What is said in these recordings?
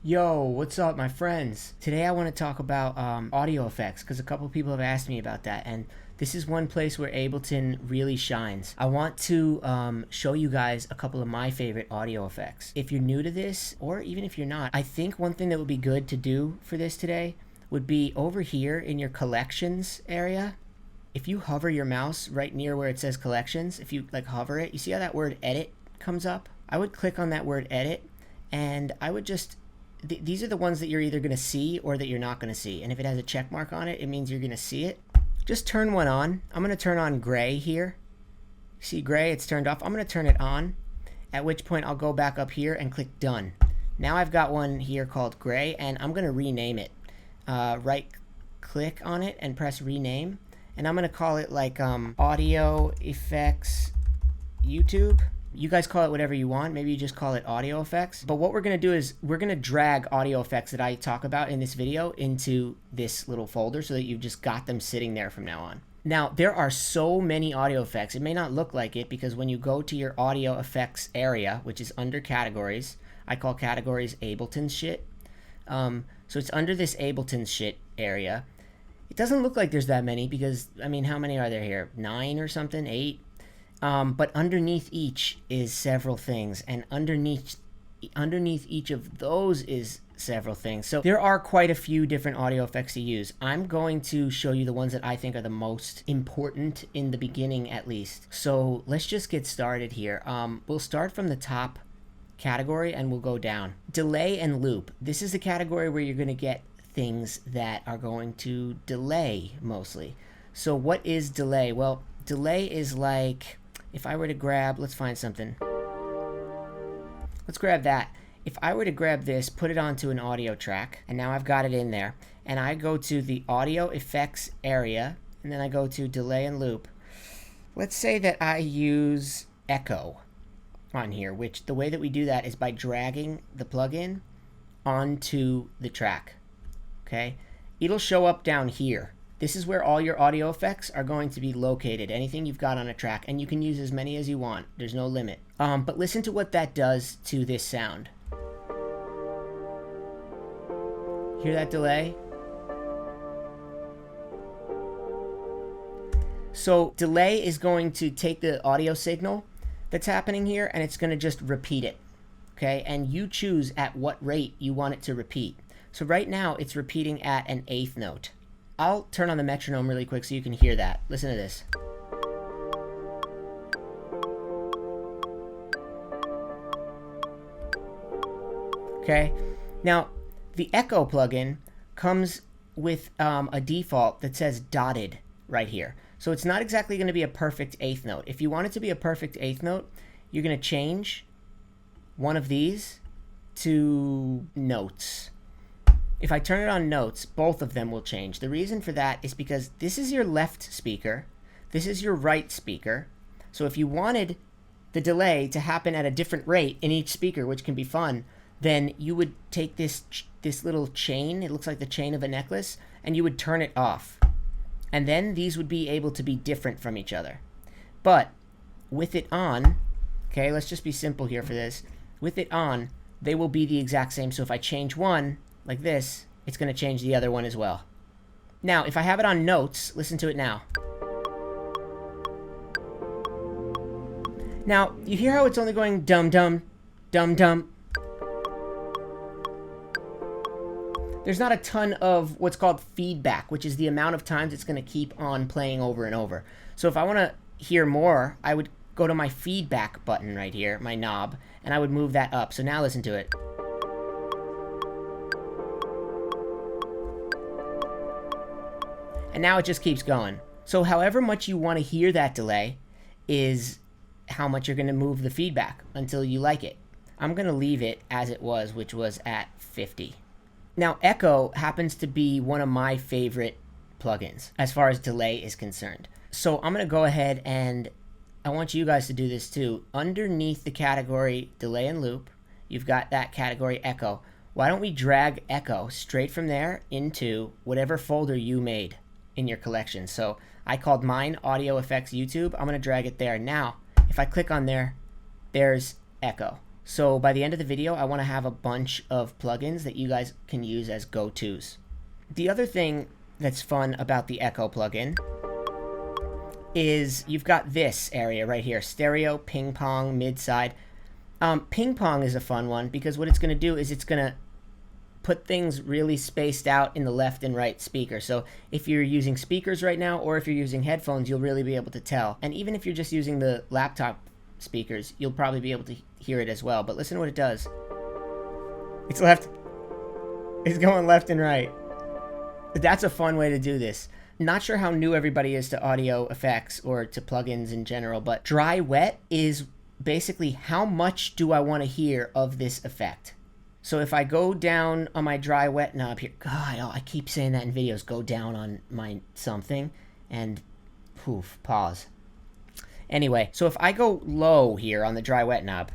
Yo, what's up, my friends? Today I want to talk about audio effects because a couple people have asked me about that, and this is one place where Ableton really shines. I want to show you guys a couple of my favorite audio effects. If you're new to this, or even if you're not, I think one thing that would be good to do for this today would be over here in your collections area. If you hover your mouse right near where it says collections, if you hover it, you see how that word edit comes up? I would click on that word edit, and I would just these are the ones that you're either going to see or that you're not going to see. And if it has a check mark on it, it means you're going to see it. Just turn one on. I'm going to turn on gray here. See gray? It's turned off. I'm going to turn it on, at which point I'll go back up here and click done. Now I've got one here called gray, and I'm going to rename it. Right click on it and press rename. And I'm going to call it audio effects YouTube. You guys call it whatever you want. Maybe you just call it audio effects. But what we're going to do is we're going to drag audio effects that I talk about in this video into this little folder so that you've just got them sitting there from now on. Now, there are so many audio effects. It may not look like it because when you go to your audio effects area, which is under categories, I call categories Ableton shit. So it's under this Ableton shit area. It doesn't look like there's that many because, I mean, how many are there here? 9 or something? 8? But underneath each is several things, and underneath each of those is several things. So there are quite a few different audio effects to use. I'm going to show you the ones that I think are the most important in the beginning, at least. So let's just get started here. We'll start from the top category and we'll go down. Delay and loop. This is the category where you're going to get things that are going to delay mostly. So what is delay? Well, delay is like, if I were to grab, let's find something. Let's grab that. If I were to grab this, put it onto an audio track, and now I've got it in there, and I go to the audio effects area, and then I go to delay and loop. Let's say that I use echo on here, which the way that we do that is by dragging the plugin onto the track. Okay? It'll show up down here. This is where all your audio effects are going to be located, anything you've got on a track, and you can use as many as you want. There's no limit. But listen to what that does to this sound. Hear that delay? So delay is going to take the audio signal that's happening here, and it's going to just repeat it. Okay? And you choose at what rate you want it to repeat. So right now, it's repeating at an 1/8 note. I'll turn on the metronome really quick so you can hear that. Listen to this. Okay, now the echo plugin comes with a default that says dotted right here. So it's not exactly going to be a perfect 1/8 note. If you want it to be a perfect 1/8 note, you're going to change one of these to notes. If I turn it on notes, both of them will change. The reason for that is because this is your left speaker, this is your right speaker. So if you wanted the delay to happen at a different rate in each speaker, which can be fun, then you would take this little chain, it looks like the chain of a necklace, and you would turn it off. And then these would be able to be different from each other. But with it on, okay, let's just be simple here for this. With it on, they will be the exact same. So if I change one, like this, it's going to change the other one as well. Now, if I have it on notes, listen to it now. Now, you hear how it's only going dum-dum, dum-dum. There's not a ton of what's called feedback, which is the amount of times it's going to keep on playing over and over. So if I want to hear more, I would go to my feedback button right here, my knob, and I would move that up. So now listen to it. And now it just keeps going. So however much you want to hear that delay is how much you're going to move the feedback until you like it. I'm going to leave it as it was, which was at 50. Now, echo happens to be one of my favorite plugins as far as delay is concerned. So I'm going to go ahead and I want you guys to do this too. Underneath the category delay and loop, you've got that category echo. Why don't we drag echo straight from there into whatever folder you made in your collection? So I called mine audio effects YouTube. I'm going to drag it there. Now, if I click on there, there's echo. So by the end of the video, I want to have a bunch of plugins that you guys can use as go-tos. The other thing that's fun about the Echo plugin is you've got this area right here, stereo, ping pong, mid-side. Ping pong is a fun one because what it's going to do is it's going to put things really spaced out in the left and right speaker. So if you're using speakers right now, or if you're using headphones, you'll really be able to tell. And even if you're just using the laptop speakers, you'll probably be able to hear it as well. But listen to what it does. It's going left and right. That's a fun way to do this. Not sure how new everybody is to audio effects or to plugins in general, but dry wet is basically how much do I want to hear of this effect. So if I go down on my dry wet knob here, God, I keep saying that in videos, go down on my something, and poof, pause. Anyway, so if I go low here on the dry wet knob,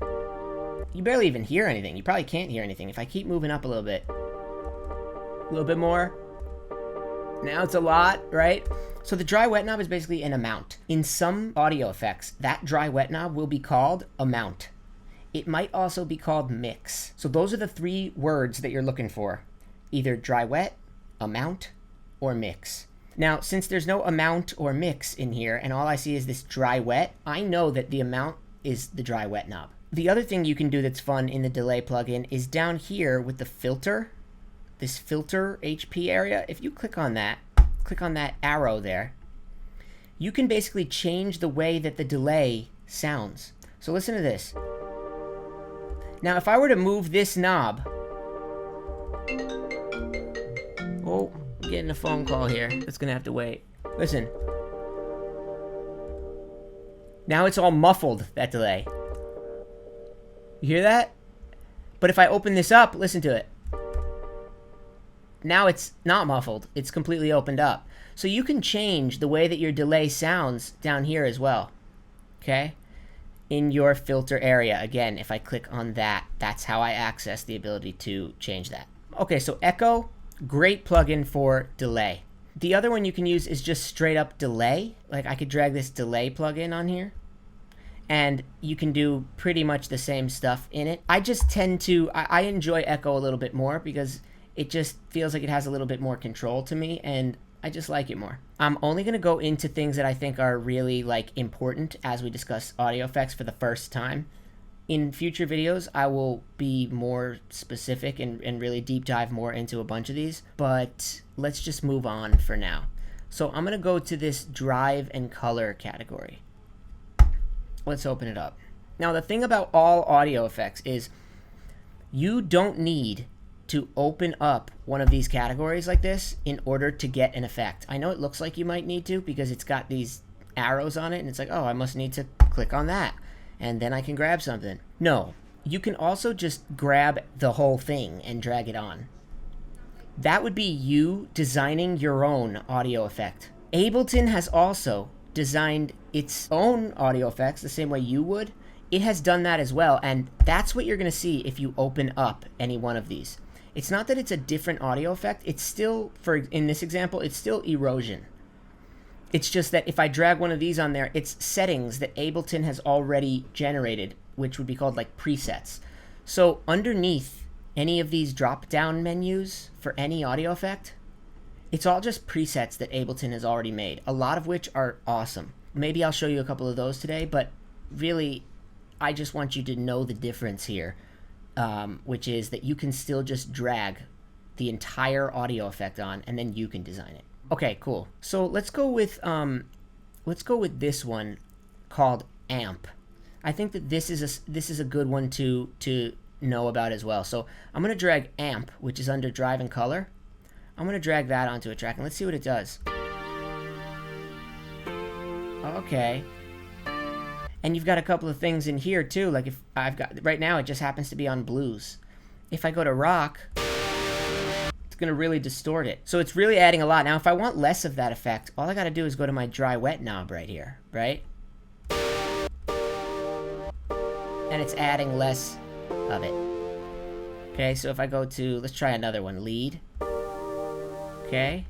you barely even hear anything. You probably can't hear anything. If I keep moving up a little bit more, now it's a lot, right? So the dry wet knob is basically an amount. In some audio effects, that dry wet knob will be called amount. It might also be called mix. So those are the three words that you're looking for. Either dry wet, amount, or mix. Now, since there's no amount or mix in here, and all I see is this dry wet, I know that the amount is the dry wet knob. The other thing you can do that's fun in the delay plugin is down here with the filter, this filter HP area. If you click on that arrow there, you can basically change the way that the delay sounds. So listen to this. Now, if I were to move this knob, oh, I'm getting a phone call here. That's gonna have to wait. Listen. Now it's all muffled, that delay. You hear that? But if I open this up, listen to it. Now it's not muffled. It's completely opened up. So you can change the way that your delay sounds down here as well. Okay? In your filter area. Again, if I click on that, that's how I access the ability to change that. Okay, so Echo, great plugin for delay. The other one you can use is just straight up delay. Like I could drag this delay plugin on here, and you can do pretty much the same stuff in it. I just tend to, I enjoy Echo a little bit more because it just feels like it has a little bit more control to me, and I just like it more. I'm only going to go into things that I think are really important as we discuss audio effects for the first time. In future videos, I will be more specific and really deep dive more into a bunch of these, but let's just move on for now. So I'm going to go to this drive and color category. Let's open it up. Now, the thing about all audio effects is you don't need to open up one of these categories like this in order to get an effect. I know it looks like you might need to because it's got these arrows on it and it's like, oh, I must need to click on that and then I can grab something. No, you can also just grab the whole thing and drag it on. That would be you designing your own audio effect. Ableton has also designed its own audio effects the same way you would. It has done that as well, and that's what you're going to see if you open up any one of these. It's not that it's a different audio effect. It's still, in this example, it's still erosion. It's just that if I drag one of these on there, it's settings that Ableton has already generated, which would be called presets. So underneath any of these drop-down menus for any audio effect, it's all just presets that Ableton has already made, a lot of which are awesome. Maybe I'll show you a couple of those today, but really, I just want you to know the difference here. Which is that you can still just drag the entire audio effect on, and then you can design it. Okay, cool. So let's go with this one called Amp. I think that this is a good one to know about as well. So I'm gonna drag Amp, which is under Drive and Color. I'm gonna drag that onto a track, and let's see what it does. Okay. And you've got a couple of things in here too, like if I've got, right now it just happens to be on blues. If I go to rock, it's gonna really distort it. So it's really adding a lot. Now if I want less of that effect, all I gotta do is go to my dry wet knob right here, right? And it's adding less of it. Okay, so if I go to, let's try another one, lead. Okay.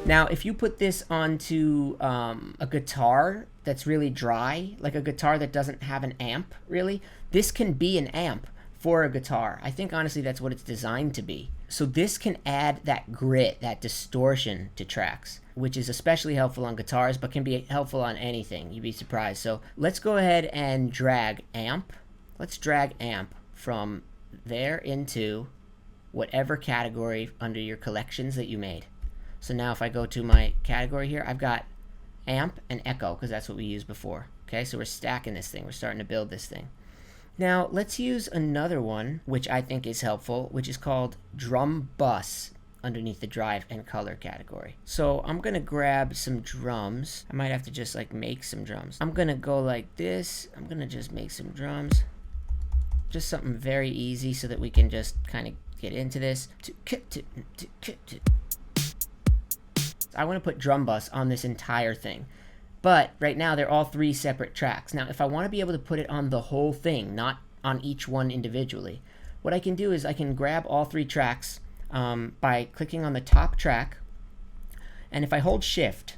Now, if you put this onto a guitar that's really dry, like a guitar that doesn't have an amp, really, this can be an amp for a guitar. I think, honestly, that's what it's designed to be. So this can add that grit, that distortion to tracks, which is especially helpful on guitars, but can be helpful on anything. You'd be surprised. So let's go ahead and drag amp. Let's drag amp from there into whatever category under your collections that you made. So now if I go to my category here, I've got amp and echo, because that's what we used before. Okay, so we're stacking this thing. We're starting to build this thing. Now let's use another one, which I think is helpful, which is called drum bus underneath the drive and color category. So I'm gonna grab some drums. I might have to just like make some drums. I'm gonna go like this. I'm gonna just make some drums. Just something very easy so that we can just kind of get into this. I want to put drum bus on this entire thing. But right now they're all 3 separate tracks. Now if I want to be able to put it on the whole thing, not on each one individually, what I can do is I can grab all 3 tracks by clicking on the top track, and if I hold shift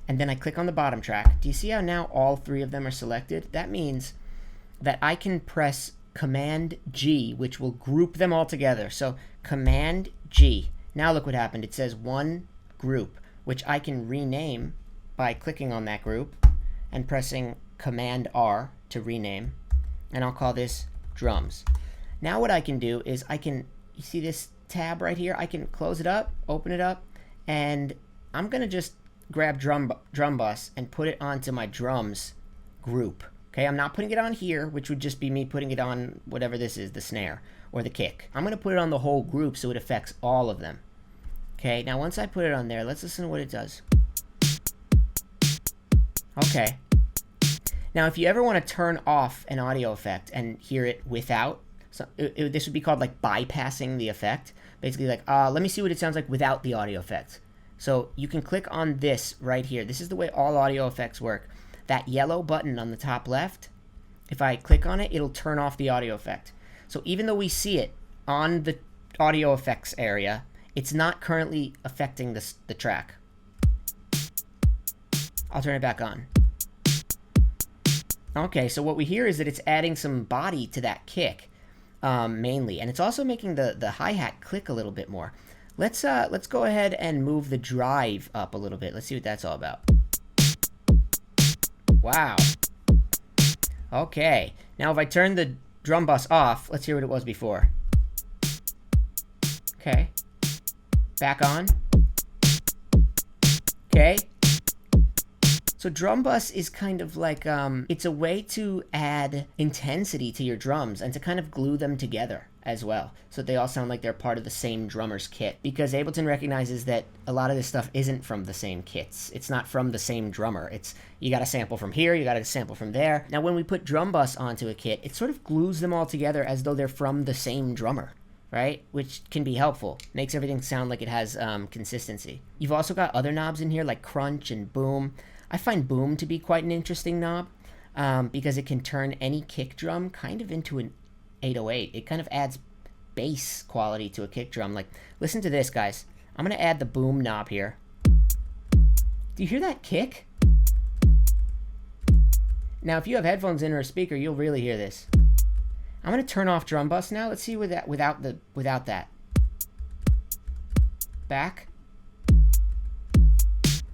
and then I click on the bottom track, do you see how now all 3 of them are selected? That means that I can press Cmd G, which will group them all together. So Cmd G. Now look what happened. It says one group, which I can rename by clicking on that group and pressing Cmd R to rename, and I'll call this drums. Now what I can do is I can, you see this tab right here? I can close it up, open it up, and I'm gonna just grab drum bus and put it onto my drums group. Okay, I'm not putting it on here, which would just be me putting it on whatever this is, the snare or the kick. I'm gonna put it on the whole group so it affects all of them. Okay, now once I put it on there, let's listen to what it does. Okay. Now if you ever want to turn off an audio effect and hear it without, so this would be called like bypassing the effect. Basically like, let me see what it sounds like without the audio effect. So you can click on this right here. This is the way all audio effects work. That yellow button on the top left, if I click on it, it'll turn off the audio effect. So even though we see it on the audio effects area, it's not currently affecting the track. I'll turn it back on. Okay, so what we hear is that it's adding some body to that kick, mainly, and it's also making the hi-hat click a little bit more. Let's go ahead and move the drive up a little bit. Let's see what that's all about. Wow. Okay, now if I turn the drum bus off, let's hear what it was before. Okay. Back on. Okay. So drum bus is kind of like, it's a way to add intensity to your drums and to kind of glue them together as well, so they all sound like they're part of the same drummer's kit, because Ableton recognizes that a lot of this stuff isn't from the same kits. It's not from the same drummer. It's, you got a sample from here, you got a sample from there. Now when we put drum bus onto a kit, it sort of glues them all together as though they're from the same drummer, right? Which can be helpful. Makes everything sound like it has consistency. You've also got other knobs in here like crunch and boom. I find boom to be quite an interesting knob because it can turn any kick drum kind of into an 808. It kind of adds bass quality to a kick drum. Like, listen to this, guys. I'm gonna add the boom knob here. Do you hear that kick? Now, if you have headphones in or a speaker, you'll really hear this. I'm gonna turn off drum bus now. Let's see without that. Back.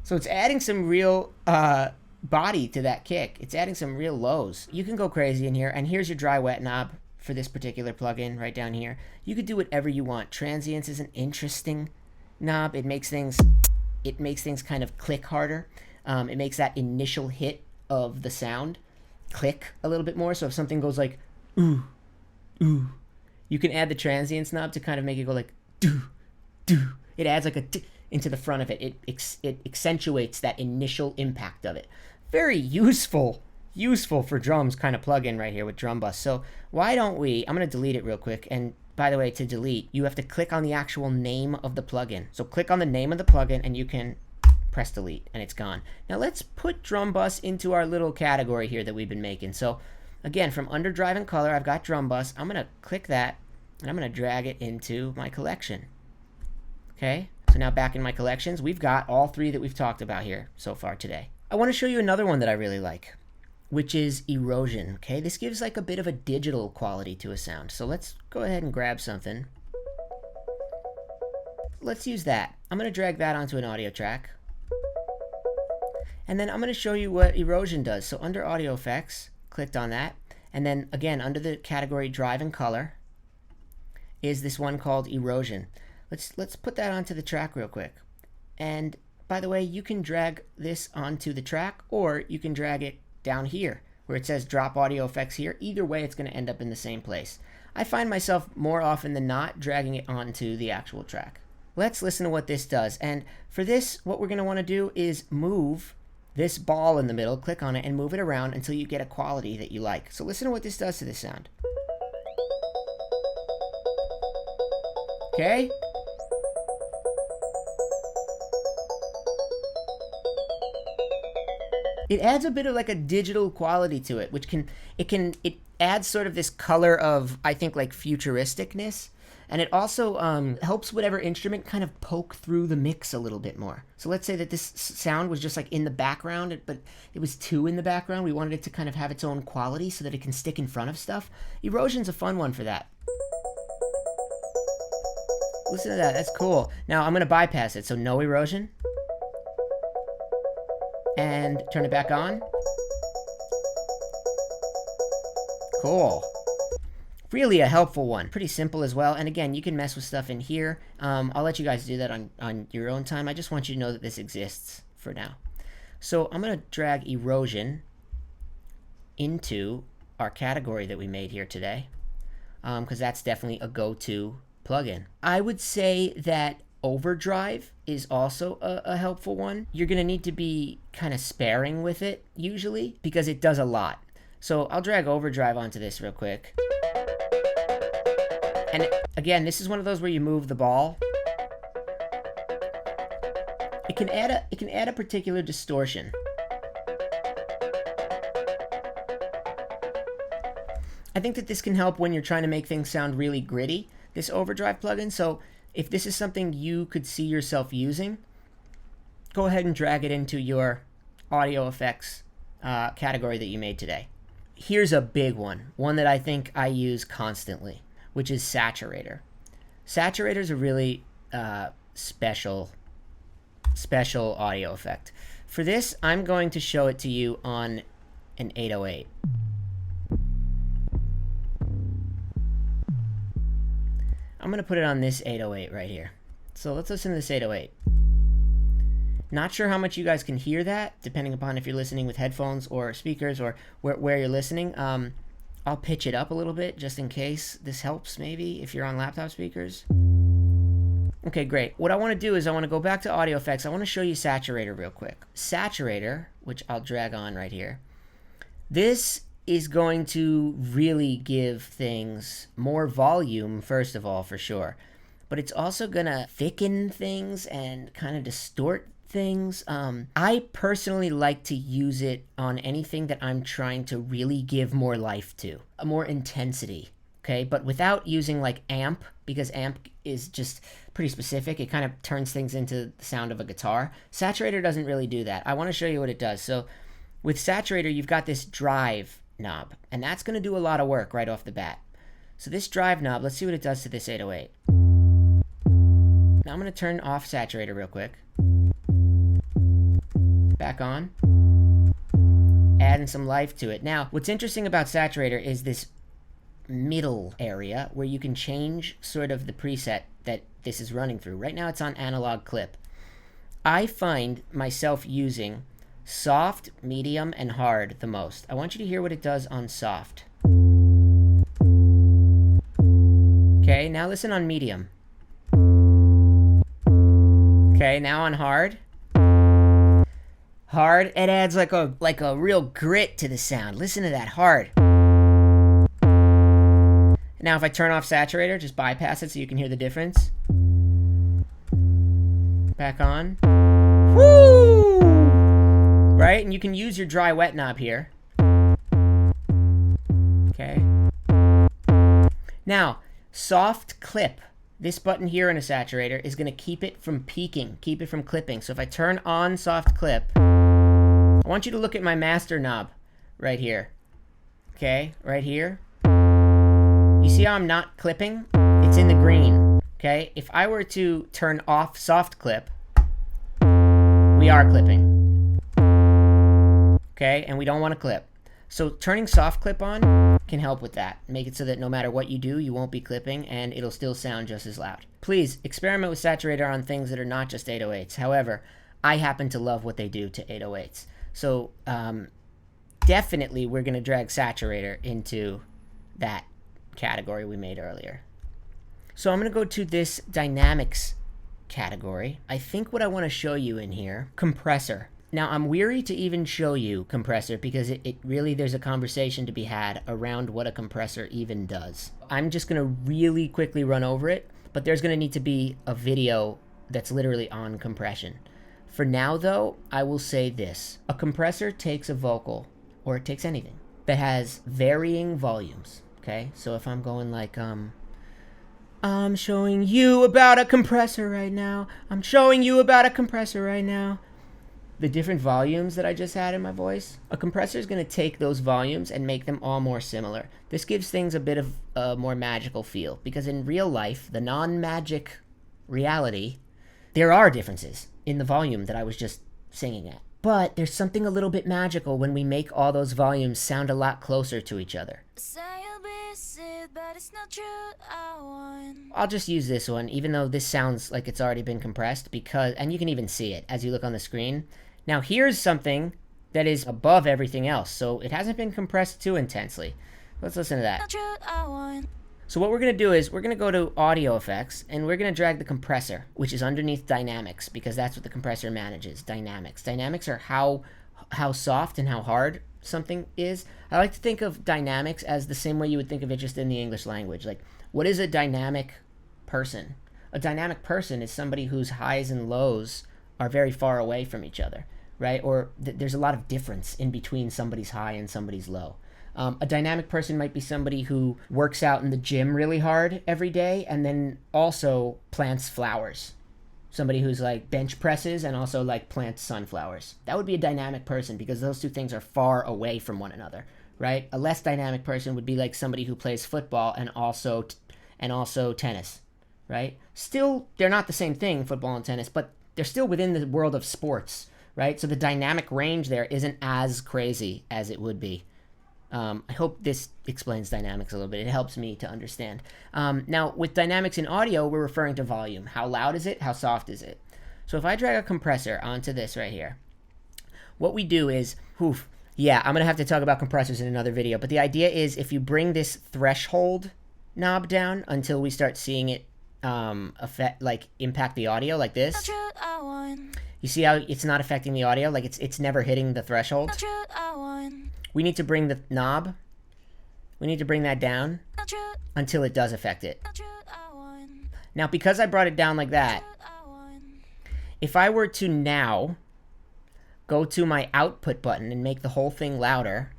So it's adding some real body to that kick. It's adding some real lows. You can go crazy in here, and here's your dry wet knob for this particular plugin right down here. You could do whatever you want. Transients is an interesting knob. It makes things kind of click harder. It makes that initial hit of the sound click a little bit more. So if something goes like ooh, ooh, you can add the transients knob to kind of make it go like do, do. It adds like a into the front of it. It accentuates that initial impact of it. Very useful for drums kind of plugin right here with drum bus. So why don't we, I'm going to delete it real quick. And by the way, to delete, you have to click on the actual name of the plugin. So click on the name of the plugin and you can press delete and it's gone. Now let's put drum bus into our little category here that we've been making. So again, from under drive and color, I've got drum bus. I'm going to click that and I'm going to drag it into my collection. Okay. So now back in my collections, we've got all three that we've talked about here so far today. I want to show you another one that I really like, which is Erosion. Okay, this gives like a bit of a digital quality to a sound. So let's go ahead and grab something. Let's use that. I'm going to drag that onto an audio track. And then I'm going to show you what Erosion does. So under Audio Effects, clicked on that. And then again, under the category Drive and Color is this one called Erosion. Let's put that onto the track real quick. And by the way, you can drag this onto the track, or you can drag it down here where it says drop audio effects here. Either way, it's going to end up in the same place. I find myself more often than not dragging it onto the actual track. Let's listen to what this does. And for this, what we're going to want to do is move this ball in the middle, click on it, and move it around until you get a quality that you like. So listen to what this does to this sound. Okay? It adds a bit of like a digital quality to it, which it adds sort of this color of, I think, like futuristicness. And it also helps whatever instrument kind of poke through the mix a little bit more. So let's say that this sound was just like in the background, but it was too in the background. We wanted it to kind of have its own quality so that it can stick in front of stuff. Erosion's a fun one for that. Listen to that, that's cool. Now I'm gonna bypass it, so no erosion. And turn it back on. Cool. Really a helpful one. Pretty simple as well. And again, you can mess with stuff in here. I'll let you guys do that on your own time. I just want you to know that this exists for now. So I'm going to drag Erosion into our category that we made here today, because that's definitely a go-to plugin. I would say that Overdrive is also a helpful one. You're going to need to be kind of sparing with it usually because it does a lot. So I'll drag Overdrive onto this real quick. And again, this is one of those where you move the ball. It can add a particular distortion. I think that this can help when you're trying to make things sound really gritty, this Overdrive plugin. So if this is something you could see yourself using, go ahead and drag it into your audio effects category that you made today. Here's a big one that I think I use constantly, which is Saturator. Saturator is a really special audio effect. For this, I'm going to show it to you on an 808. I'm going to put it on this 808 right here. So let's listen to this 808. Not sure how much you guys can hear that, depending upon if you're listening with headphones or speakers or where you're listening. I'll pitch it up a little bit just in case this helps, maybe if you're on laptop speakers. Okay, great. What I want to do is I want to go back to audio effects. I want to show you Saturator real quick. Saturator, which I'll drag on right here. This is going to really give things more volume, first of all, for sure. But it's also going to thicken things and kind of distort things. I personally like to use it on anything that I'm trying to really give more life to, a more intensity, okay? But without using like amp, because amp is just pretty specific. It kind of turns things into the sound of a guitar. Saturator doesn't really do that. I want to show you what it does. So with Saturator, you've got this drive knob, and that's going to do a lot of work right off the bat. So this drive knob, let's see what it does to this 808. Now I'm going to turn off Saturator real quick. Back on. Adding some life to it. Now, what's interesting about Saturator is this middle area where you can change sort of the preset that this is running through. Right now it's on analog clip. I find myself using soft, medium, and hard the most. I want you to hear what it does on soft. Okay, now listen on medium. Okay, now on hard. Hard, it adds like a real grit to the sound. Listen to that hard. Now if I turn off Saturator, just bypass it so you can hear the difference. Back on. Woo! Right? And you can use your dry wet knob here. Okay. Now, soft clip this button here in a saturator is going to keep it from peaking, keep it from clipping. So if I turn on soft clip, I want you to look at my master knob right here. Okay, right here. You see how I'm not clipping? It's in the green. Okay, if I were to turn off soft clip, we are clipping. Okay, and we don't want to clip. So turning soft clip on can help with that. Make it so that no matter what you do, you won't be clipping and it'll still sound just as loud. Please experiment with Saturator on things that are not just 808s. However, I happen to love what they do to 808s. So definitely we're going to drag Saturator into that category we made earlier. So I'm going to go to this Dynamics category. I think what I want to show you in here, Compressor. Now, I'm weary to even show you Compressor because it really, there's a conversation to be had around what a compressor even does. I'm just going to really quickly run over it, but there's going to need to be a video that's literally on compression. For now, though, I will say this. A compressor takes a vocal, or it takes anything, that has varying volumes, okay? So if I'm going like, I'm showing you about a compressor right now. I'm showing you about a compressor right now. The different volumes that I just had in my voice, a compressor is going to take those volumes and make them all more similar. This gives things a bit of a more magical feel, because in real life, the non-magic reality, there are differences in the volume that I was just singing at. But there's something a little bit magical when we make all those volumes sound a lot closer to each other. I'll just use this one, even though this sounds like it's already been compressed, because, and you can even see it as you look on the screen. Now here's something that is above everything else, so it hasn't been compressed too intensely. Let's listen to that. So what we're going to do is we're going to go to Audio Effects, and we're going to drag the compressor, which is underneath Dynamics, because that's what the compressor manages, Dynamics. Dynamics are how soft and how hard something is. I like to think of dynamics as the same way you would think of it just in the English language. Like, what is a dynamic person? A dynamic person is somebody whose highs and lows are very far away from each other, right? Or there's a lot of difference in between somebody's high and somebody's low. A dynamic person might be somebody who works out in the gym really hard every day and then also plants flowers. Somebody who's like bench presses and also like plants sunflowers. That would be a dynamic person because those two things are far away from one another, right? A less dynamic person would be like somebody who plays football and also tennis, right? Still, they're not the same thing, football and tennis, but they're still within the world of sports, right? So the dynamic range there isn't as crazy as it would be. I hope this explains dynamics a little bit. It helps me to understand. Now, with dynamics in audio, we're referring to volume. How loud is it? How soft is it? So if I drag a compressor onto this right here, what we do is, yeah, I'm going to have to talk about compressors in another video, but the idea is if you bring this threshold knob down until we start seeing it impact the audio like this. You see how it's not affecting the audio? Like it's never hitting the threshold. We need to bring the knob, we need to bring that down until it does affect it. Now, because I brought it down like that, if I were to now go to my output button and make the whole thing louder,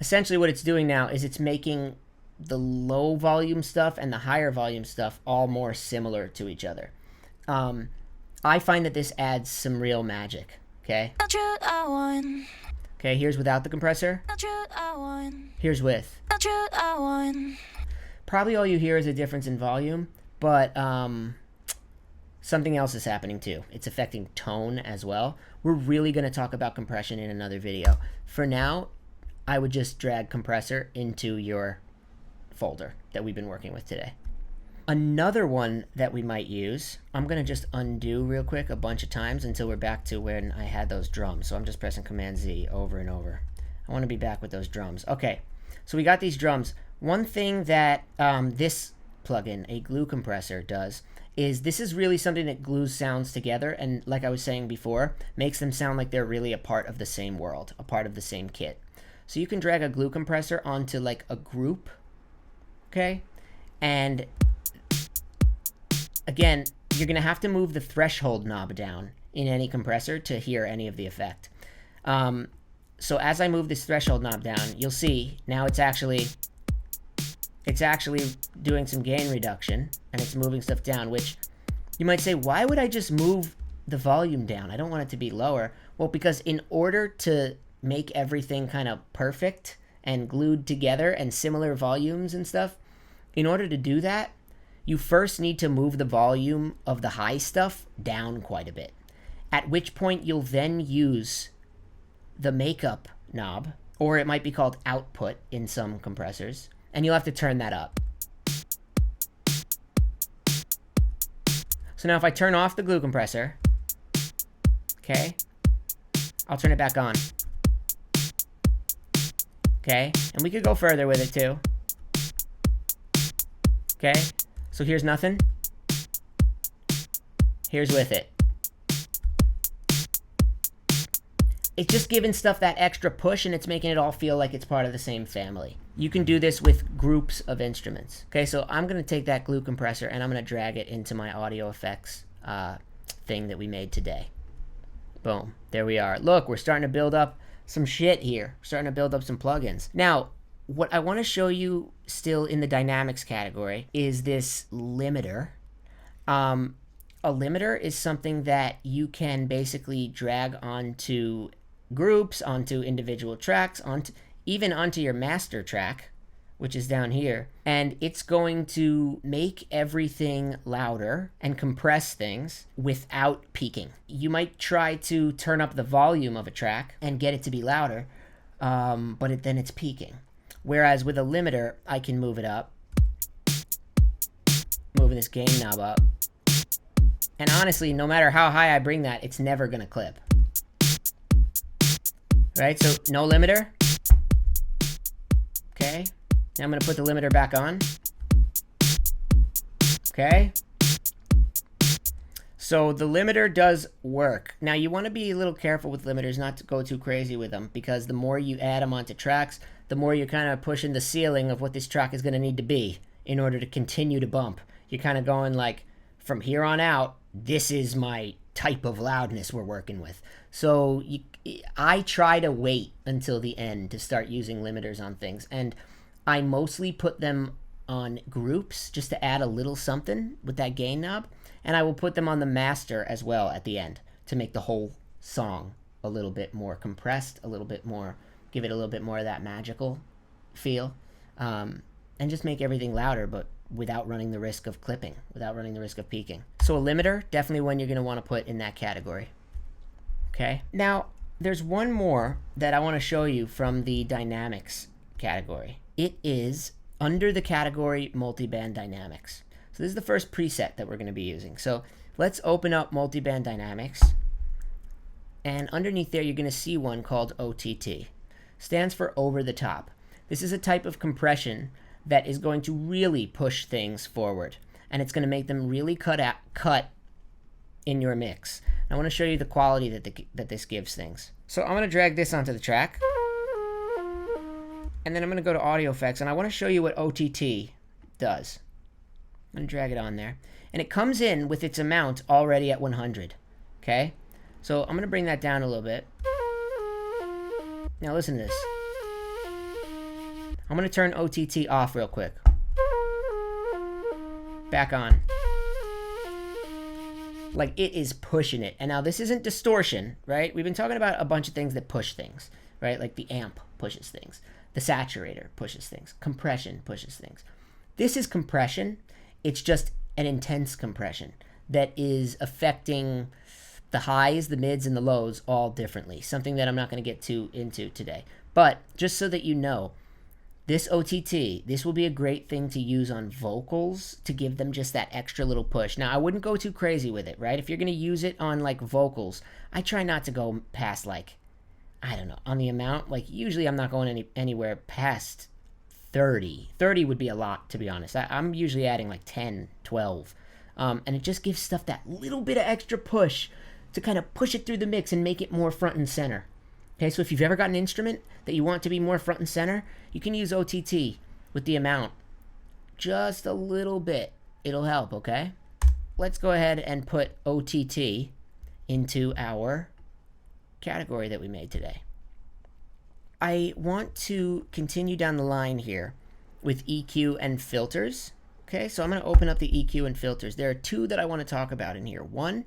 essentially what it's doing now is it's making the low volume stuff and the higher volume stuff all more similar to each other. I find that this adds some real magic. Okay. Okay, here's without the compressor. Here's with. Probably all you hear is a difference in volume, but something else is happening too. It's affecting tone as well. We're really going to talk about compression in another video. For now, I would just drag compressor into your folder that we've been working with today. Another one that we might use, I'm going to just undo real quick a bunch of times until we're back to when I had those drums. So I'm just pressing Cmd Z over and over. I want to be back with those drums. Okay, so we got these drums. One thing that this plugin, a glue compressor, does is this is really something that glues sounds together, and like I was saying before, makes them sound like they're really a part of the same world, a part of the same kit. So you can drag a glue compressor onto like a group, okay? And again, you're going to have to move the threshold knob down in any compressor to hear any of the effect. So as I move this threshold knob down, you'll see now it's it's actually doing some gain reduction, and it's moving stuff down, which you might say, why would I just move the volume down? I don't want it to be lower. Well, because in order to make everything kind of perfect and glued together and similar volumes and stuff, in order to do that, you first need to move the volume of the high stuff down quite a bit. At which point you'll then use the makeup knob, or it might be called output in some compressors, and you'll have to turn that up. So now if I turn off the glue compressor, okay, I'll turn it back on. Okay, and we could go further with it too. Okay, so here's nothing. Here's with it. It's just giving stuff that extra push, and it's making it all feel like it's part of the same family. You can do this with groups of instruments. Okay, so I'm going to take that glue compressor and I'm going to drag it into my audio effects thing that we made today. Boom, there we are. Look, we're starting to build up some shit here. We're starting to build up some plugins. Now, what I want to show you still in the dynamics category is this limiter. A limiter is something that you can basically drag onto groups, onto individual tracks, even onto your master track, which is down here, and it's going to make everything louder and compress things without peaking. You might try to turn up the volume of a track and get it to be louder, but then it's peaking. Whereas with a limiter, I can move it up, moving this gain knob up, and honestly, no matter how high I bring that, it's never gonna clip. Right, so no limiter. Okay, now I'm gonna put the limiter back on. Okay. So the limiter does work. Now you wanna be a little careful with limiters, not to go too crazy with them, because the more you add them onto tracks, the more you're kind of pushing the ceiling of what this track is gonna need to be in order to continue to bump. You're kind of going like, from here on out, this is my type of loudness we're working with. So I try to wait until the end to start using limiters on things, and I mostly put them on groups just to add a little something with that gain knob, and I will put them on the master as well at the end to make the whole song a little bit more compressed, a little bit more, give it a little bit more of that magical feel, and just make everything louder, but without running the risk of clipping, without running the risk of peaking. So a limiter, definitely one you're going to want to put in that category. Okay, now there's one more that I want to show you from the dynamics category. It is under the category Multiband Dynamics. So this is the first preset that we're going to be using. So let's open up Multiband Dynamics, and underneath there you're going to see one called OTT. Stands for over the top. This is a type of compression that is going to really push things forward, and it's going to make them really cut in your mix. I want to show you the quality that this gives things. So I'm going to drag this onto the track, and then I'm going to go to audio effects, and I want to show you what OTT does. I'm going to drag it on there, and it comes in with its amount already at 100. Okay, so I'm going to bring that down a little bit. Now listen to this. I'm going to turn OTT off real quick. Back on. Like, it is pushing it. And now this isn't distortion, right? We've been talking about a bunch of things that push things, right? Like the amp pushes things. The saturator pushes things. Compression pushes things. This is compression. It's just an intense compression that is affecting the highs, the mids, and the lows all differently. Something that I'm not going to get into today. But just so that you know, this OTT, this will be a great thing to use on vocals to give them just that extra little push. Now, I wouldn't go too crazy with it, right? If you're going to use it on, like, vocals, I try not to go past, like, I don't know, on the amount. Like, usually I'm not going anywhere past 30. 30 would be a lot, to be honest. I'm usually adding, like, 10, 12. And it just gives stuff that little bit of extra push to kind of push it through the mix and make it more front and center. Okay, so if you've ever got an instrument that you want to be more front and center, you can use OTT with the amount. Just a little bit. It'll help, okay? Let's go ahead and put OTT into our category that we made today. I want to continue down the line here with EQ and filters. Okay, so I'm going to open up the EQ and filters. There are two that I want to talk about in here. One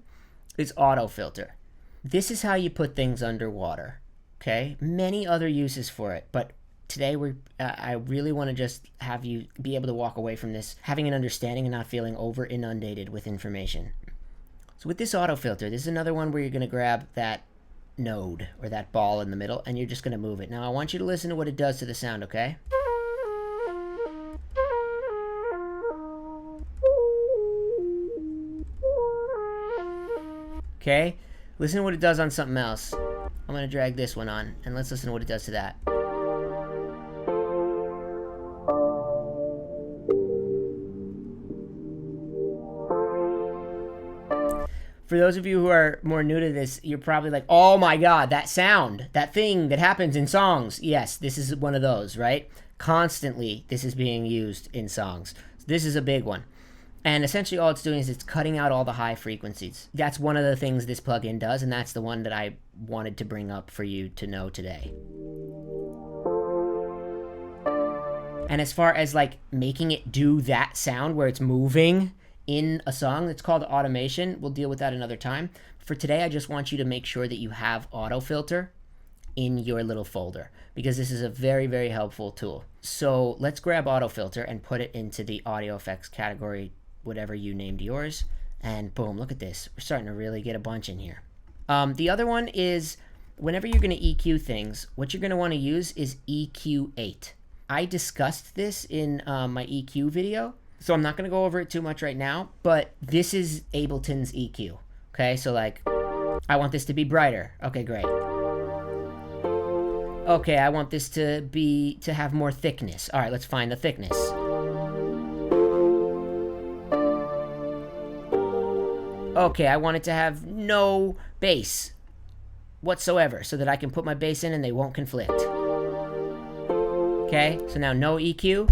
is auto filter. This is how you put things underwater. Okay, many other uses for it, but today I really want to just have you be able to walk away from this having an understanding and not feeling over inundated with information. So with this auto filter, this is another one where you're going to grab that node or that ball in the middle and you're just going to move it. Now I want you to listen to what it does to the sound, okay? Okay, listen to what it does on something else. I'm going to drag this one on, and let's listen to what it does to that. For those of you who are more new to this, you're probably like, oh my God, that sound, that thing that happens in songs. Yes, this is one of those, right? Constantly, this is being used in songs. So this is a big one. And essentially all it's doing is it's cutting out all the high frequencies. That's one of the things this plugin does, and that's the one that I wanted to bring up for you to know today. And as far as like making it do that sound where it's moving in a song, it's called automation. We'll deal with that another time. For today, I just want you to make sure that you have auto filter in your little folder, because this is a very, very helpful tool. So let's grab auto filter and put it into the audio effects category, whatever you named yours, and boom, look at this. We're starting to really get a bunch in here. The other one is whenever you're going to EQ things, what you're going to want to use is EQ8. I discussed this in my EQ video, so I'm not going to go over it too much right now, but this is Ableton's EQ. Okay, so like, I want this to be brighter. Okay, great. Okay, I want this to have more thickness. All right, let's find the thickness. Okay, I want it to have no bass whatsoever so that I can put my bass in and they won't conflict. Okay, so now no EQ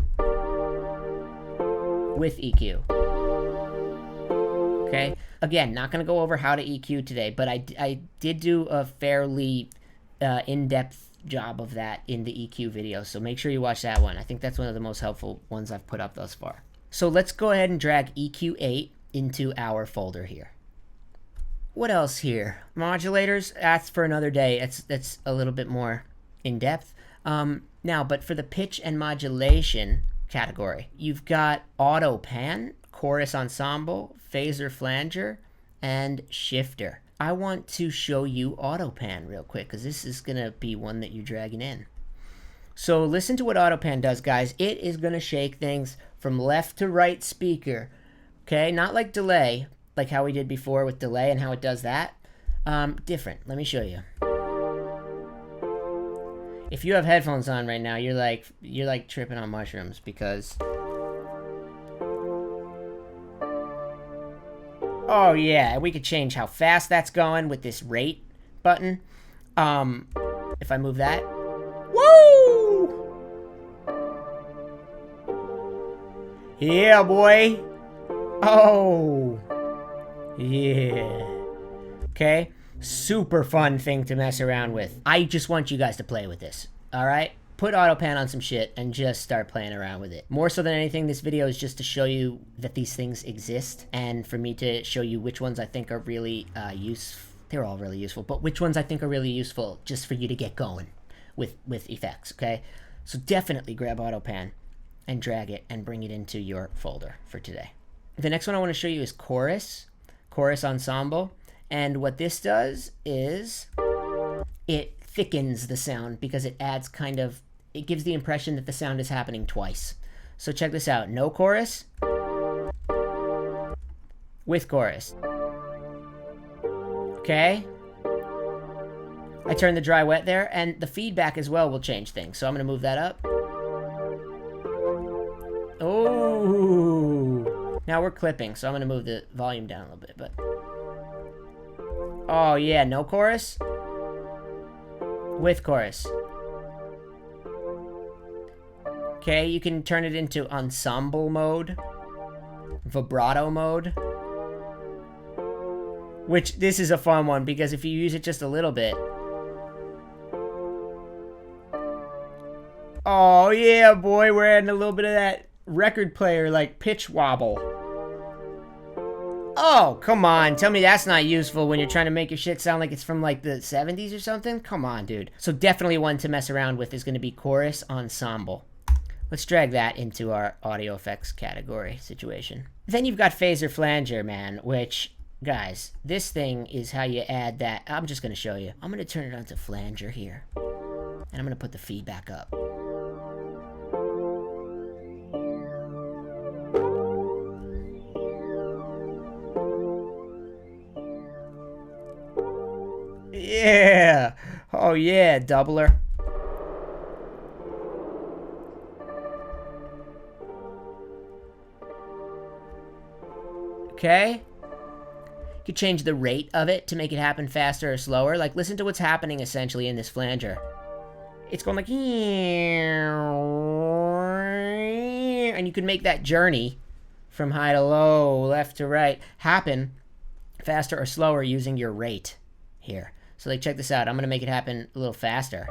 with EQ. Okay, again, not going to go over how to EQ today, but I did do a fairly in-depth job of that in the EQ video, so make sure you watch that one. I think that's one of the most helpful ones I've put up thus far. So let's go ahead and drag EQ8 into our folder here. What else here? Modulators, that's for another day. That's a little bit more in depth. Now, but for the pitch and modulation category, you've got auto pan, chorus ensemble, phaser flanger, and shifter. I want to show you auto pan real quick because this is gonna be one that you're dragging in. So listen to what auto pan does, guys. It is gonna shake things from left to right speaker. Okay, not like delay, like how we did before with delay and how it does that. Different. Let me show you. If you have headphones on right now, you're like tripping on mushrooms because. Oh yeah, we could change how fast that's going with this rate button. If I move that. Woo! Yeah, boy. Oh, yeah. Okay, super fun thing to mess around with. I just want you guys to play with this, all right? Put AutoPan on some shit and just start playing around with it. More so than anything, this video is just to show you that these things exist and for me to show you which ones I think are really useful. They're all really useful, but which ones I think are really useful just for you to get going with effects, okay? So definitely grab AutoPan and drag it and bring it into your folder for today. The next one I want to show you is chorus ensemble. And what this does is it thickens the sound because it adds it gives the impression that the sound is happening twice. So check this out. No chorus with chorus. Okay? I turned the dry wet there, and the feedback as well will change things. So I'm going to move that up. Oh! Now we're clipping, so I'm going to move the volume down a little bit, but. Oh yeah, no chorus? With chorus. Okay, you can turn it into ensemble mode. Vibrato mode. Which, this is a fun one, because if you use it just a little bit. Oh yeah, boy, we're adding a little bit of that record player like pitch wobble. Oh, come on. Tell me that's not useful when you're trying to make your shit sound like it's from like the 70s or something? Come on, dude. So definitely one to mess around with is going to be Chorus Ensemble. Let's drag that into our audio effects category situation. Then you've got Phaser Flanger, man, which, guys, this thing is how you add that. I'm just going to show you. I'm going to turn it on to Flanger here. And I'm going to put the feedback up. Yeah. Oh, yeah, doubler. Okay. You could change the rate of it to make it happen faster or slower. Like, listen to what's happening essentially in this flanger. It's going like, and you can make that journey from high to low, left to right, happen faster or slower using your rate here. So like, check this out. I'm going to make it happen a little faster.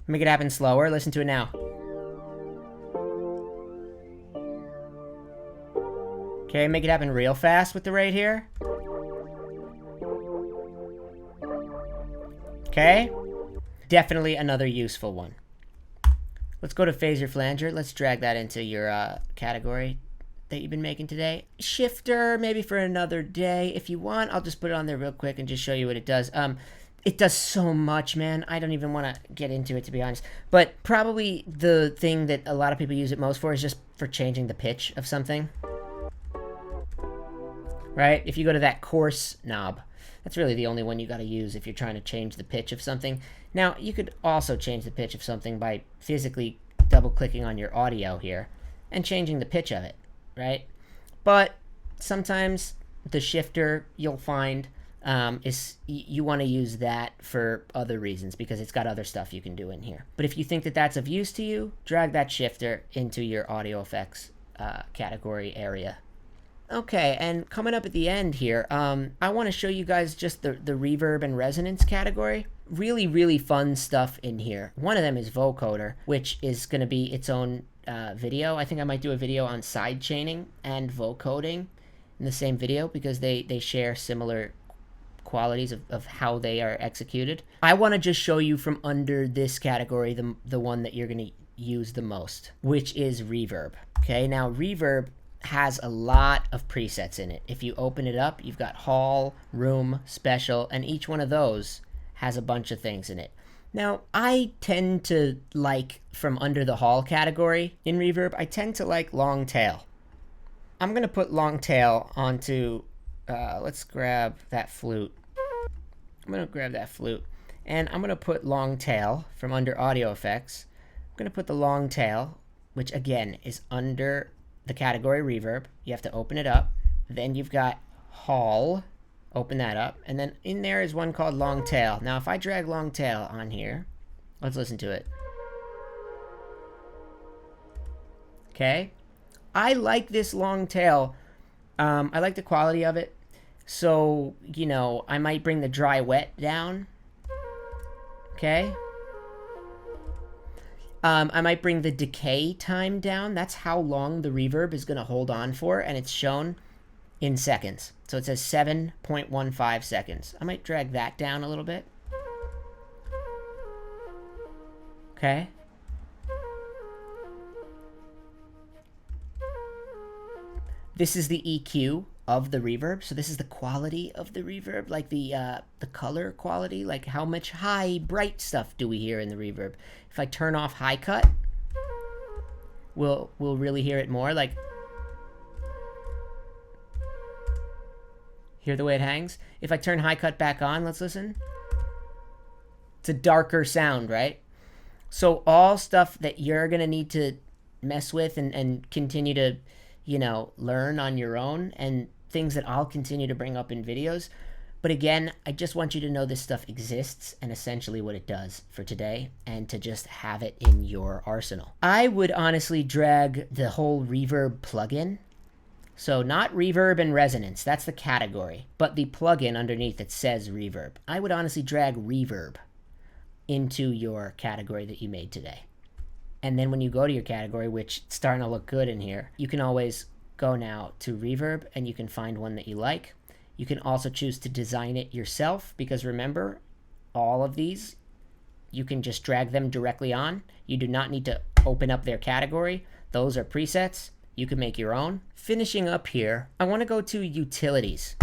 Make it happen slower. Listen to it now. Okay, make it happen real fast with the rate here. Okay. Definitely another useful one. Let's go to Phaser Flanger. Let's drag that into your category that you've been making today. Shifter, maybe for another day. If you want, I'll just put it on there real quick and just show you what it does. It does so much, man. I don't even want to get into it, to be honest. But probably the thing that a lot of people use it most for is just for changing the pitch of something. Right? If you go to that coarse knob, that's really the only one you got to use if you're trying to change the pitch of something. Now, you could also change the pitch of something by physically double-clicking on your audio here and changing the pitch of it, right? But sometimes the shifter, you'll find, is you want to use that for other reasons because it's got other stuff you can do in here. But if you think that that's of use to you, drag that shifter into your audio effects category area. Okay, and coming up at the end here, I want to show you guys just the reverb and resonance category. Really, really fun stuff in here. One of them is vocoder, which is going to be its own video. I think I might do a video on side chaining and vocoding in the same video because they share similar qualities of how they are executed. I want to just show you from under this category the one that you're going to use the most, which is reverb. Okay, now reverb has a lot of presets in it. If you open it up, you've got hall, room, special, and each one of those has a bunch of things in it. Now, I tend to like, from under the hall category in reverb, I tend to like long tail. I'm going to put long tail onto, let's grab that flute. I'm going to grab that flute, and I'm going to put long tail from under audio effects. I'm going to put the long tail, which again is under the category reverb. You have to open it up. Then you've got hall. Open that up. And then in there is one called long tail. Now, if I drag long tail on here, let's listen to it. Okay. I like this long tail. I like the quality of it. So, you know, I might bring the dry wet down. Okay. I might bring the decay time down. That's how long the reverb is going to hold on for, and it's shown in seconds. So it says 7.15 seconds. I might drag that down a little bit. Okay. This is the EQ of the reverb. So this is the quality of the reverb, like the color quality, like how much high, bright stuff do we hear in the reverb. If I turn off high cut, we'll really hear it more. Like, hear the way it hangs? If I turn high cut back on, let's listen. It's a darker sound, right? So all stuff that you're going to need to mess with and continue to, you know, learn on your own, and things that I'll continue to bring up in videos. But again, I just want you to know this stuff exists and essentially what it does for today, and to just have it in your arsenal. I would honestly drag the whole reverb plugin So not reverb and resonance, that's the category, but the plugin underneath that says reverb. I would honestly drag reverb into your category that you made today. And then when you go to your category, which it's starting to look good in here, you can always go now to reverb and you can find one that you like. You can also choose to design it yourself, because remember, all of these, you can just drag them directly on. You do not need to open up their category. Those are presets. You can make your own. Finishing up here, I want to go to utilities.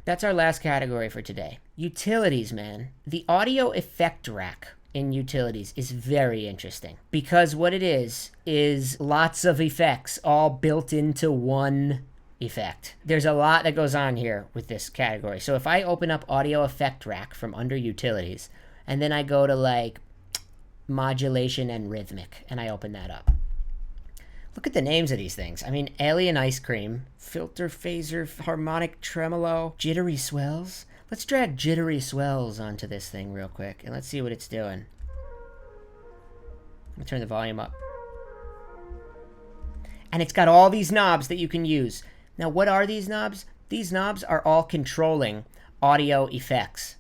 That's our last category for today. Utilities, man. The audio effect rack in utilities is very interesting, because what it is lots of effects all built into one effect. There's a lot that goes on here with this category. So if I open up audio effect rack from under utilities, and then I go to like modulation and rhythmic, and I open that up. Look at the names of these things. I mean, alien ice cream, filter phaser, harmonic tremolo, jittery swells. Let's drag jittery swells onto this thing real quick, and let's see what it's doing. I'm gonna turn the volume up. And it's got all these knobs that you can use. Now, what are these knobs? These knobs are all controlling audio effects.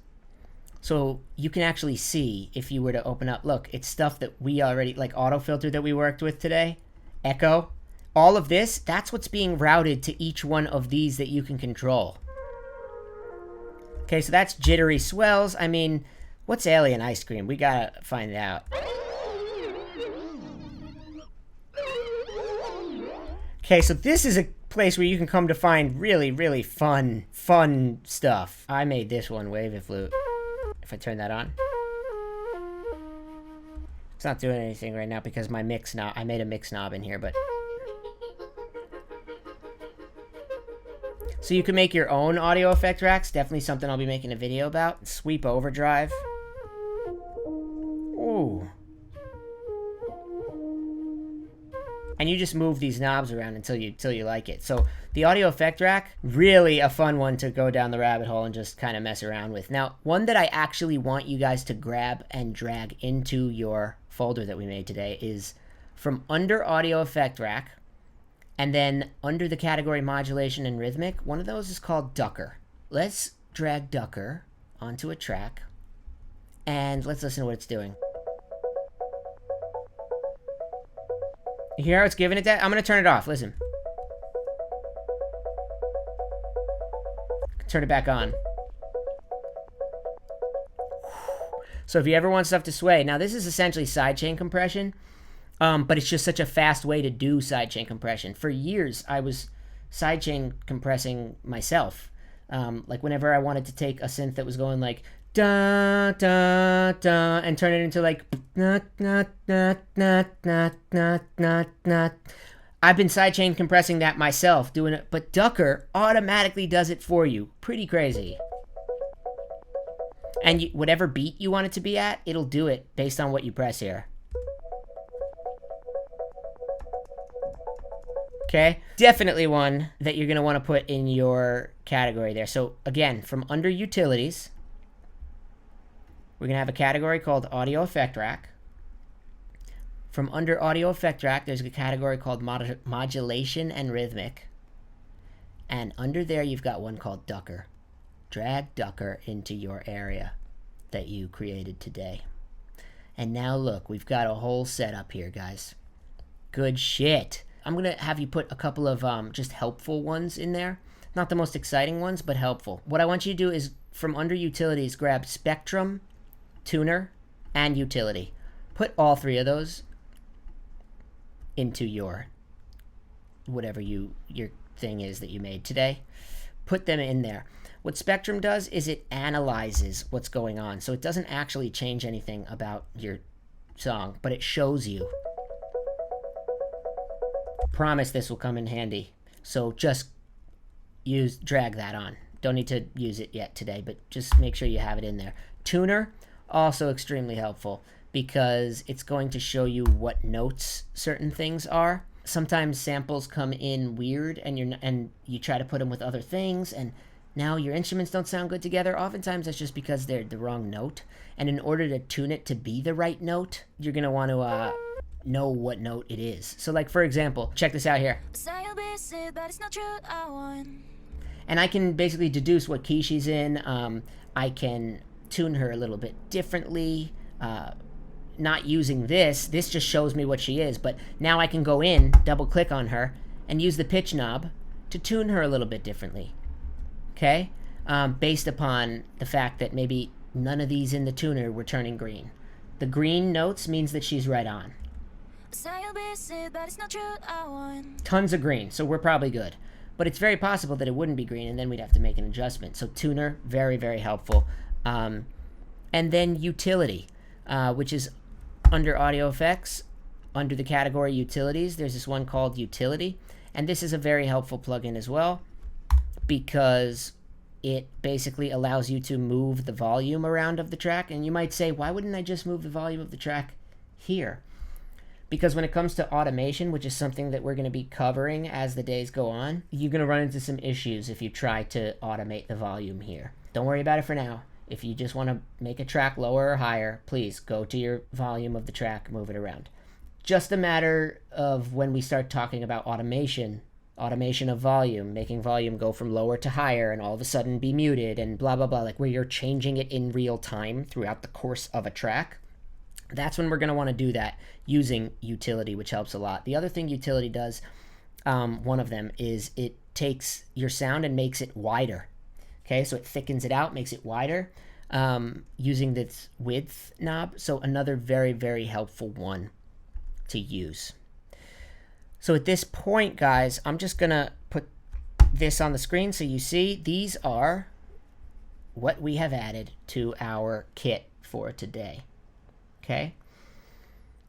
So you can actually see, if you were to open up, look, it's stuff that we already, like auto filter that we worked with today, echo, all of this, that's what's being routed to each one of these that you can control. Okay, so that's jittery swells. I mean, what's alien ice cream? We gotta find out. Okay, so this is a place where you can come to find really, really fun stuff. I made this one, Wavy Flute. If I turn that on. It's not doing anything right now because my mix knob, I made a mix knob in here, but. So you can make your own audio effect racks. Definitely something I'll be making a video about. Sweep Overdrive. Ooh. And you just move these knobs around until you like it. So the audio effect rack, really a fun one to go down the rabbit hole and just kind of mess around with. Now, one that I actually want you guys to grab and drag into your folder that we made today is from under audio effect rack, and then under the category modulation and rhythmic, one of those is called Ducker. Let's drag Ducker onto a track, and let's listen to what it's doing. You hear how it's giving it that? I'm going to turn it off. Listen. Turn it back on. So if you ever want stuff to sway, now this is essentially sidechain compression, but it's just such a fast way to do sidechain compression. For years, I was sidechain compressing myself. Like whenever I wanted to take a synth that was going like da da da and turn it into like na na na na na na na na. I've been sidechain compressing that myself, doing it, but Ducker automatically does it for you. Pretty crazy. And whatever beat you want it to be at, it'll do it based on what you press here. Okay, definitely one that you're going to want to put in your category there. So again, from under utilities, we're going to have a category called Audio Effect Rack. From under Audio Effect Rack, there's a category called Modulation and Rhythmic. And under there, you've got one called Ducker. Drag Ducker into your area that you created today. And now look, we've got a whole setup here, guys. Good shit. I'm going to have you put a couple of just helpful ones in there. Not the most exciting ones, but helpful. What I want you to do is, from under Utilities, grab Spectrum, Tuner, and Utility. Put all three of those into your whatever your thing is that you made today. Put them in there. What Spectrum does is it analyzes what's going on. So it doesn't actually change anything about your song, but it shows you. Promise this will come in handy. So just drag that on. Don't need to use it yet today, but just make sure you have it in there. Tuner, also extremely helpful because it's going to show you what notes certain things are. Sometimes samples come in weird and you try to put them with other things and now your instruments don't sound good together. Oftentimes that's just because they're the wrong note. And in order to tune it to be the right note, you're going to want to know what note it is. So like, for example, check this out here. And I can basically deduce what key she's in. I can tune her a little bit differently. Not using this just shows me what she is, but now I can go in, double click on her, and use the pitch knob to tune her a little bit differently, okay? Based upon the fact that maybe none of these in the tuner were turning green. The green notes means that she's right on. Tons of green, so we're probably good. But it's very possible that it wouldn't be green, and then we'd have to make an adjustment. So tuner, very, very helpful. And then utility, which is under audio effects, under the category utilities, there's this one called utility. And this is a very helpful plugin as well, because it basically allows you to move the volume around of the track. And you might say, why wouldn't I just move the volume of the track here? Because when it comes to automation, which is something that we're going to be covering as the days go on, you're going to run into some issues if you try to automate the volume here. Don't worry about it for now. If you just want to make a track lower or higher, please go to your volume of the track, move it around. Just a matter of when we start talking about automation of volume, making volume go from lower to higher and all of a sudden be muted and blah, blah, blah, like where you're changing it in real time throughout the course of a track. That's when we're going to want to do that using utility, which helps a lot. The other thing utility does, one of them, is it takes your sound and makes it wider. Okay, so it thickens it out, makes it wider using this width knob. So another very, very helpful one to use. So at this point, guys, I'm just going to put this on the screen so you see these are what we have added to our kit for today. Okay?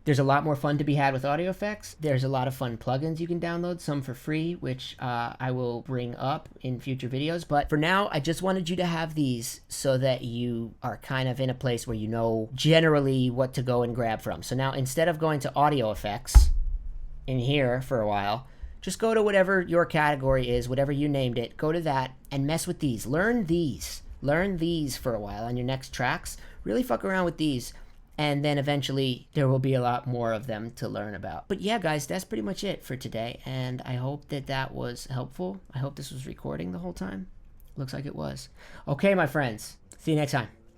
There's a lot more fun to be had with audio effects. There's a lot of fun plugins you can download, some for free, which I will bring up in future videos. But for now, I just wanted you to have these so that you are kind of in a place where you know generally what to go and grab from. So now instead of going to audio effects in here for a while, just go to whatever your category is, whatever you named it, go to that and mess with these. Learn these. Learn these for a while on your next tracks. Really fuck around with these. And then eventually there will be a lot more of them to learn about. But yeah, guys, that's pretty much it for today. And I hope that that was helpful. I hope this was recording the whole time. Looks like it was. Okay, my friends. See you next time.